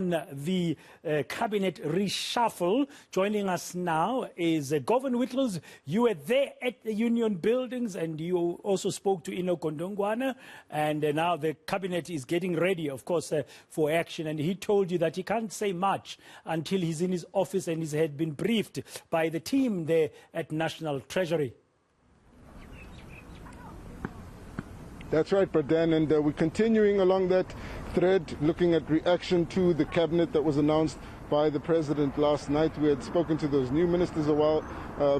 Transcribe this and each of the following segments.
The cabinet reshuffle. Joining us now is Govan Whittles. You were there at the Union Buildings and you also spoke to eNCA, and now the cabinet is getting ready, of course, for action. And he told you that he can't say much until he's in his office and he's had been briefed by the team there at National Treasury. That's right, Pradan, and we're continuing along that thread, looking at reaction to the cabinet that was announced by the president last night. We had spoken to those new ministers a while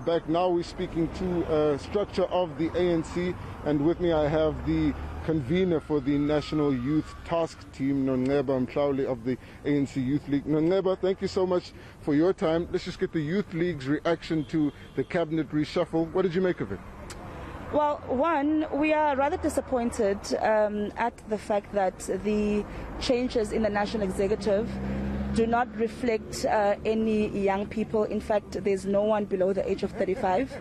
back. Now we're speaking to structure of the ANC, and with me I have the convener for the National Youth Task Team, Nongceba Mhlawuli of the ANC Youth League. Nongceba, thank you so much for your time. Let's just get the Youth League's reaction to the cabinet reshuffle. What did you make of it? Well, one, we are rather disappointed at the fact that the changes in the National Executive do not reflect any young people. In fact, there's no one below the age of 35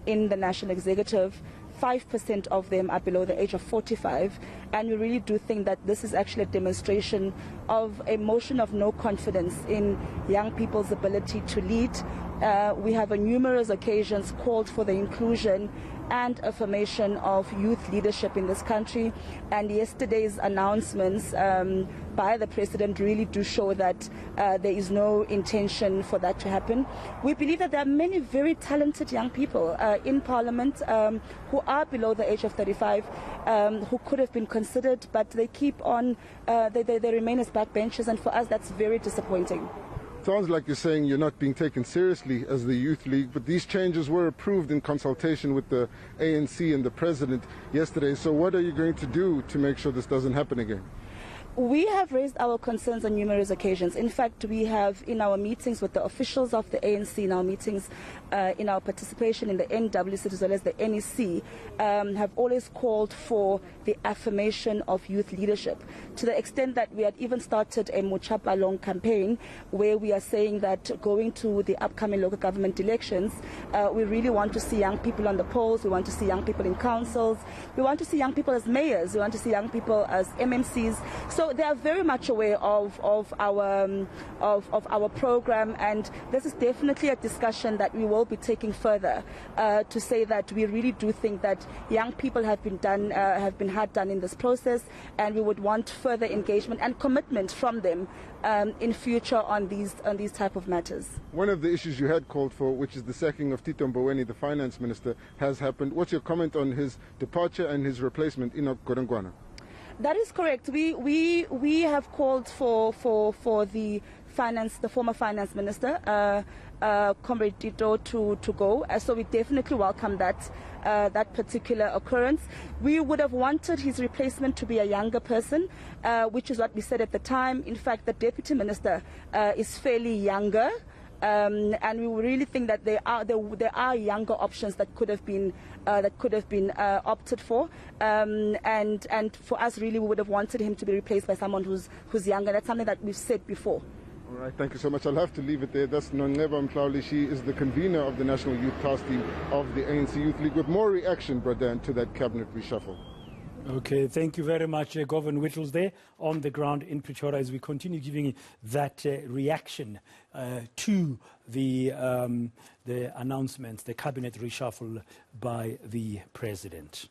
in the National Executive. 5% of them are below the age of 45, and we really do think that this is actually a demonstration of a motion of no confidence in young people's ability to lead. We have on numerous occasions called for the inclusion and affirmation of youth leadership in this country, and yesterday's announcements by the president really do show that there is no intention for that to happen. We believe that there are many very talented young people in Parliament who are below the age of 35 who could have been considered, but they keep on, they remain as backbenchers, and for us that's very disappointing. Sounds like you're saying you're not being taken seriously as the Youth League, but these changes were approved in consultation with the ANC and the President yesterday. So what are you going to do to make sure this doesn't happen again? We have raised our concerns on numerous occasions. In fact, we have, in our meetings with the officials of the ANC, in our meetings, in our participation in the NWC as well as the NEC, have always called for the affirmation of youth leadership, to the extent that we had even started a Mochapalong campaign where we are saying that going to the upcoming local government elections, we really want to see young people on the polls, we want to see young people in councils, we want to see young people as mayors, we want to see young people as MMCs. So they are very much aware of our program, and this is definitely a discussion that we will be taking further to say that we really do think that young people have been hard done in this process, and we would want further engagement and commitment from them in future on these type of matters. One of the issues you had called for, which is the sacking of Tito Mboweni, the finance minister, has happened. What's your comment on his departure and his replacement, eNCA? That is correct. We have called for the former finance minister, Comrade Tito, to go. So we definitely welcome that particular occurrence. We would have wanted his replacement to be a younger person, which is what we said at the time. In fact, the deputy minister is fairly younger. And we really think that there are younger options that could have been opted for, and for us, really, we would have wanted him to be replaced by someone who's younger. That's something that we've said before. All right, thank you so much. I'll have to leave it there. That's Nongceba Mhlawuli. She is the convener of the National Youth Task Team of the ANC Youth League, with more reaction, Bradan, to that cabinet reshuffle. Okay, thank you very much, Govan Whittles, there on the ground in Pretoria, as we continue giving that reaction to the announcements, the cabinet reshuffle by the president.